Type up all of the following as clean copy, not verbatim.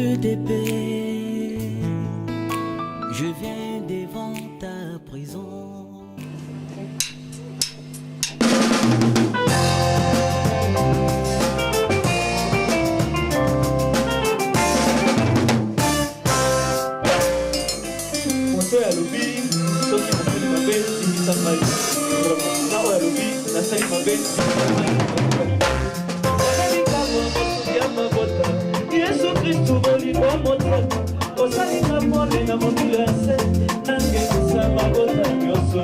feu d'épée, je viens devant ta prison. Moto ya lobi, soki mosali mabe, timisa ngai. Nao ya lobi, nasali mabe, timisa ngai. Osali kama moto ya mabota, Yesu Kristu bolingo motema. Osali kama na mokili ya se, nangekisa mabota nyonso.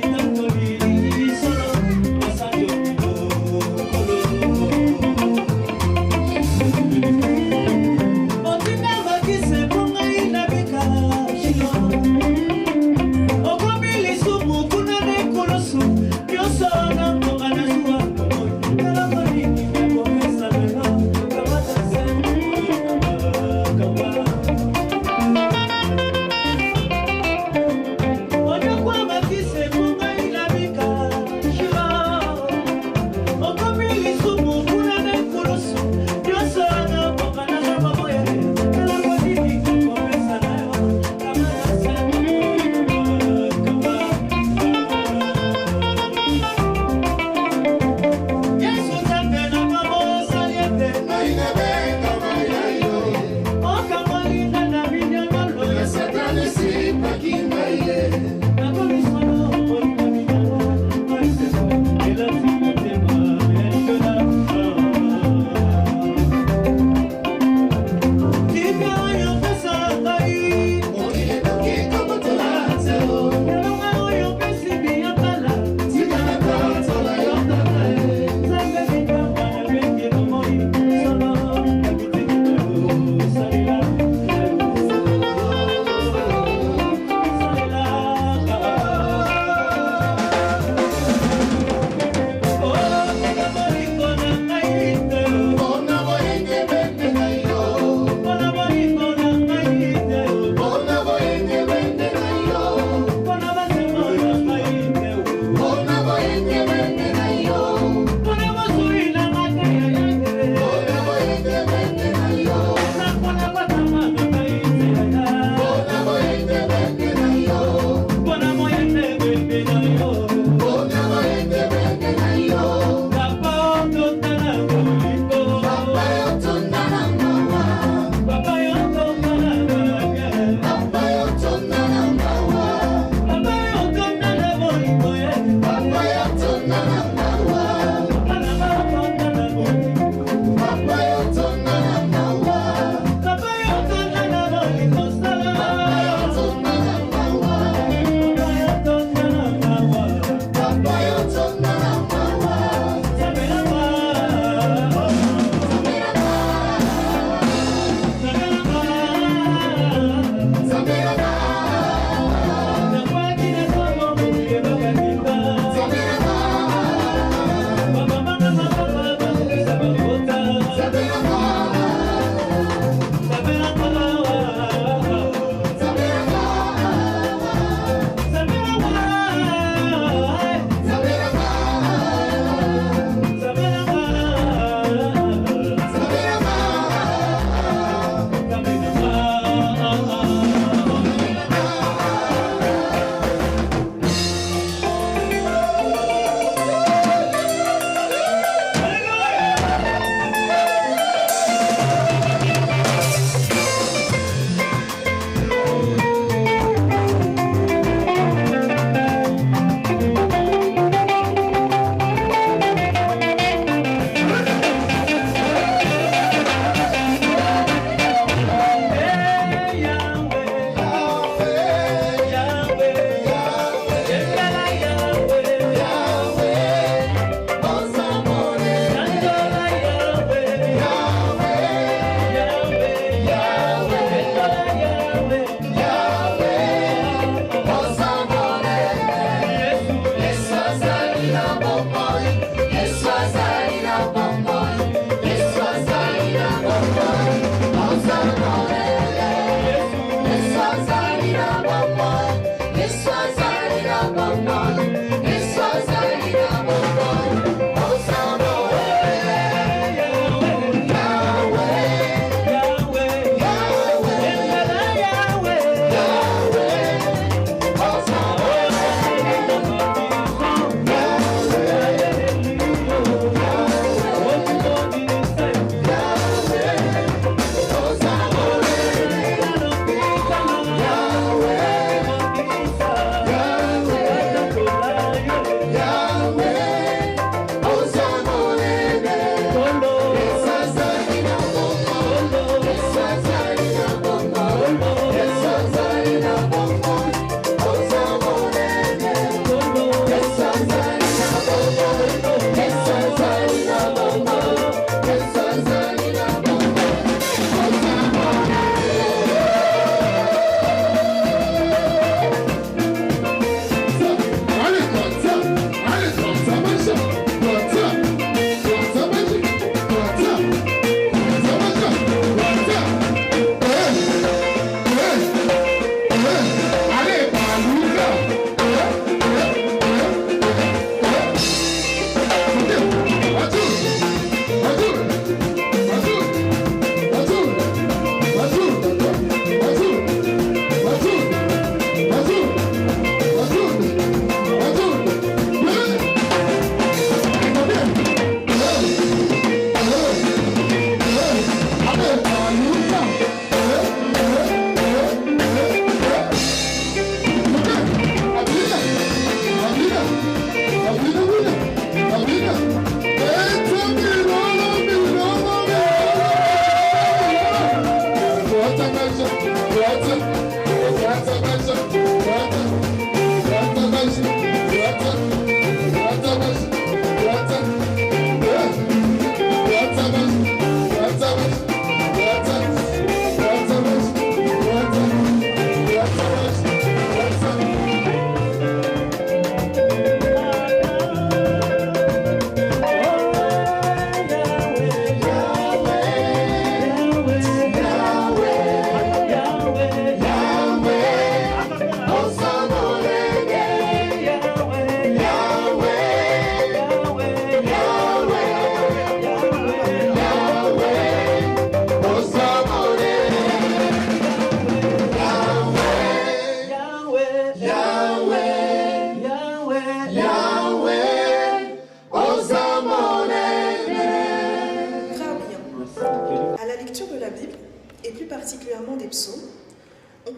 Thank you.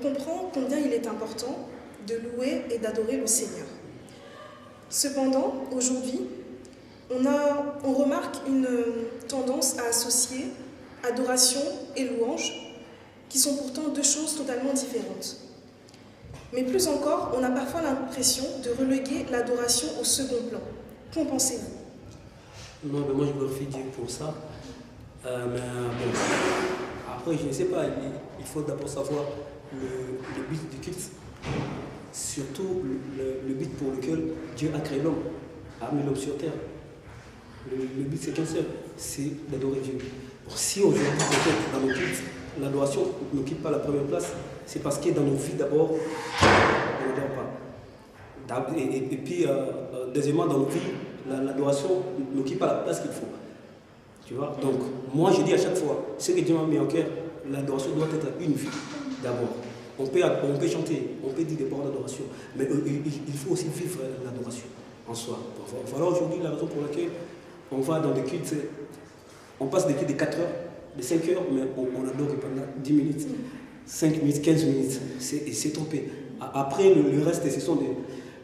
comprend combien il est important de louer et d'adorer le Seigneur. Cependant, aujourd'hui, on remarque une tendance à associer adoration et louange, qui sont pourtant deux choses totalement différentes. Mais plus encore, on a parfois l'impression de reléguer l'adoration au second plan. Qu'en pensez-vous? Non, mais moi je glorifie Dieu pour ça. Mais bon, après, je ne sais pas, il faut d'abord savoir le but du culte. Surtout le but pour lequel Dieu a créé l'homme, a mis l'homme sur terre. Le but c'est qu'un seul, c'est d'adorer Dieu. Bon, si aujourd'hui, peut-être dans nos cultes, l'adoration n'occupe pas la première place, c'est parce que dans nos vies d'abord, on n'adore pas. Et puis, deuxièmement, dans nos vies, l'adoration n'occupe pas la place qu'il faut. Tu vois? Donc, moi je dis à chaque fois, ce que Dieu m'a mis en cœur, l'adoration doit être une vie d'abord. On peut chanter, on peut dire des paroles d'adoration, mais il faut aussi vivre l'adoration en soi. Voilà aujourd'hui la raison pour laquelle on va dans des cultes, on passe des cultes de 4 heures, de 5 heures, mais on adore pendant 10 minutes, 5 minutes, 15 minutes, c'est trompé. Après, le reste, ce sont des...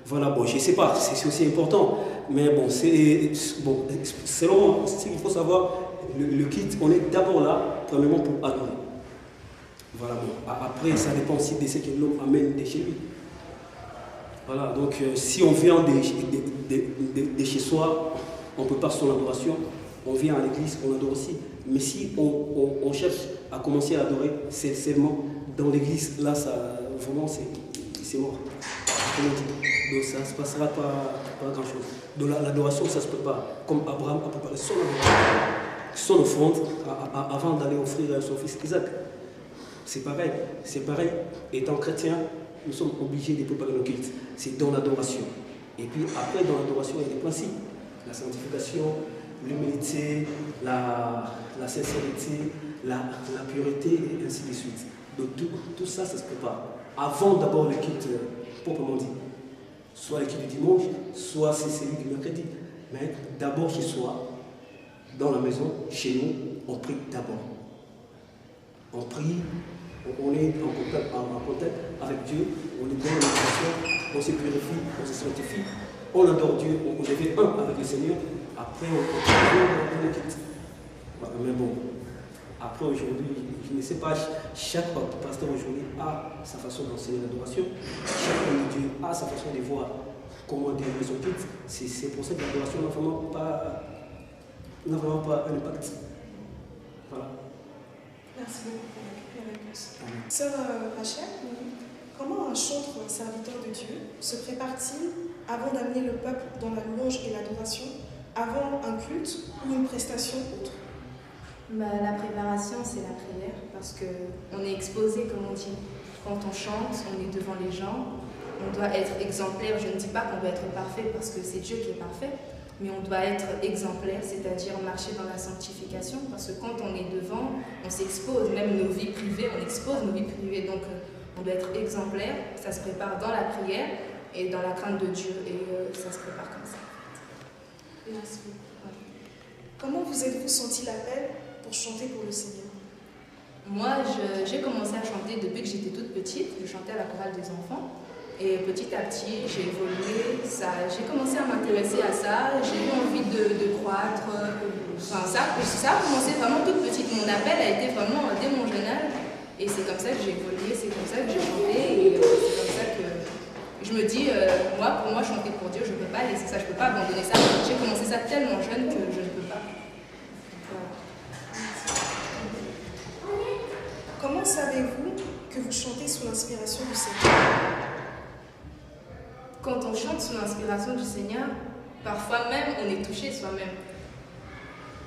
Voilà, bon, je ne sais pas, c'est aussi important, mais bon, selon moi, il faut savoir, le culte, on est d'abord là, premièrement pour adorer. Voilà, bon. Après, ça dépend aussi de ce que l'homme amène de chez lui. Voilà, donc si on vient de chez soi, on peut pas son adoration, on vient à l'église, on adore aussi. Mais si on cherche à commencer à adorer, c'est seulement dans l'église, là, ça, vraiment, c'est mort. Donc ça ne se passera pas grand-chose. Donc l'adoration, ça ne se peut pas. Comme Abraham a préparé son offrande avant d'aller offrir son fils Isaac. C'est pareil. Étant chrétien, nous sommes obligés de préparer nos cultes. C'est dans l'adoration. Et puis après, dans l'adoration, il y a des principes. La sanctification, l'humilité, la sincérité, la pureté, et ainsi de suite. Donc tout ça, ça se prépare. Avant d'abord le culte proprement dit. Soit le culte du dimanche, soit c'est celui du mercredi. Mais d'abord chez soi, dans la maison, chez nous, on prie d'abord. On prie, on est en contact avec Dieu, on est dans la méditation, on se purifie, on se sanctifie, on adore Dieu, on devient un avec le Seigneur. Après, on le quitte. Voilà, mais bon, après aujourd'hui, je ne sais pas, chaque pasteur aujourd'hui a sa façon d'enseigner l'adoration, chaque homme de Dieu a sa façon de voir comment Dieu met son culte. C'est pour ça que l'adoration n'a vraiment pas un impact. Voilà. Merci beaucoup pour la réponse. Sœur Rachel, comment un chantre serviteur de Dieu se prépare-t-il avant d'amener le peuple dans la louange et l'adoration, avant un culte ou une prestation autre? La préparation, c'est la prière, parce qu'on est exposé, comme on dit. Quand on chante, on est devant les gens, on doit être exemplaire. Je ne dis pas qu'on doit être parfait, parce que c'est Dieu qui est parfait, mais on doit être exemplaire, c'est-à-dire marcher dans la sanctification, parce que quand on est devant, on s'expose, même nos vies privées, on expose nos vies privées, donc on doit être exemplaire. Ça se prépare dans la prière et dans la crainte de Dieu, et ça se prépare comme ça. Merci beaucoup. Ouais. Comment vous êtes-vous senti l'appel pour chanter pour le Seigneur? Moi, j'ai commencé à chanter depuis que j'étais toute petite. Je chantais à la chorale des enfants. Et petit à petit, j'ai évolué. J'ai commencé à m'intéresser à ça. J'ai eu envie de croître. Enfin, ça a commencé vraiment toute petite. Mon appel a été vraiment dès mon jeune âge. Et c'est comme ça que j'ai évolué, c'est comme ça que j'ai chanté. Et c'est comme ça que je me dis, pour moi, chanter pour Dieu, je ne peux pas laisser ça. Je ne peux pas abandonner ça. J'ai commencé ça tellement jeune que je ne peux pas. Comment savez-vous que vous chantez sous l'inspiration du Seigneur? Quand on chante sous l'inspiration du Seigneur, parfois même on est touché soi-même.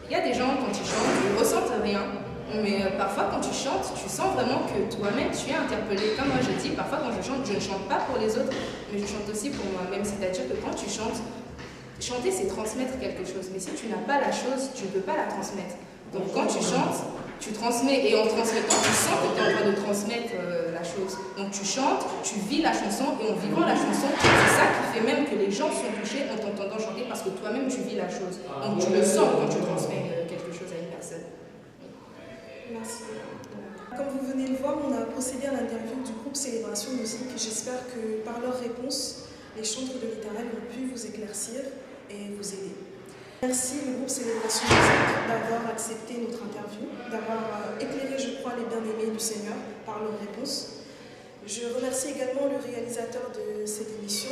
Il y a des gens, quand ils chantent, ils ne ressentent rien. Mais parfois quand tu chantes, tu sens vraiment que toi-même tu es interpellé. Comme moi je dis, parfois quand je ne chante pas pour les autres, mais je chante aussi pour moi-même. C'est-à-dire que quand tu chantes, chanter c'est transmettre quelque chose. Mais si tu n'as pas la chose, tu ne peux pas la transmettre. Donc quand tu chantes, tu transmets, et en transmettant, tu sens que tu es en train de transmettre la chose. Donc tu chantes, tu vis la chanson, et en vivant la chanson, c'est ça qui fait même que les gens sont touchés en t'entendant chanter, parce que toi-même tu vis la chose. Donc tu le sens quand tu transmets quelque chose à une personne. Merci. Comme vous venez de voir, on a procédé à l'interview du groupe Célébration Musique. J'espère que par leurs réponses, les chantres de l'Éternel ont pu vous éclaircir et vous aider. Merci le groupe Célébration Musique d'avoir accepté notre interview, d'avoir éclairé, je crois, les bien-aimés du Seigneur par leurs réponses. Je remercie également le réalisateur de cette émission,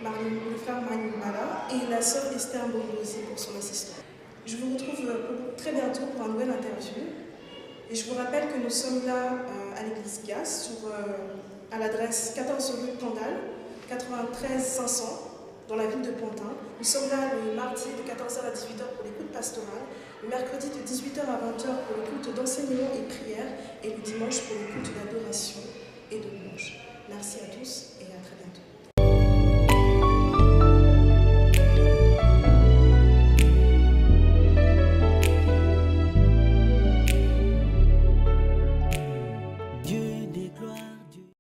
le frère Marine Bala, et la sœur Esther Bondosi pour son assistant. Je vous retrouve très bientôt pour un nouvel interview. Et je vous rappelle que nous sommes là à l'église GAS, à l'adresse 14 rue Pendal, 93 500, dans la ville de Pantin. Nous sommes là le mardi de 14h à 18h pour l'écoute pastorale, le mercredi de 18h à 20h pour le culte d'enseignement et prière, et le dimanche pour le culte d'adoration et de louange.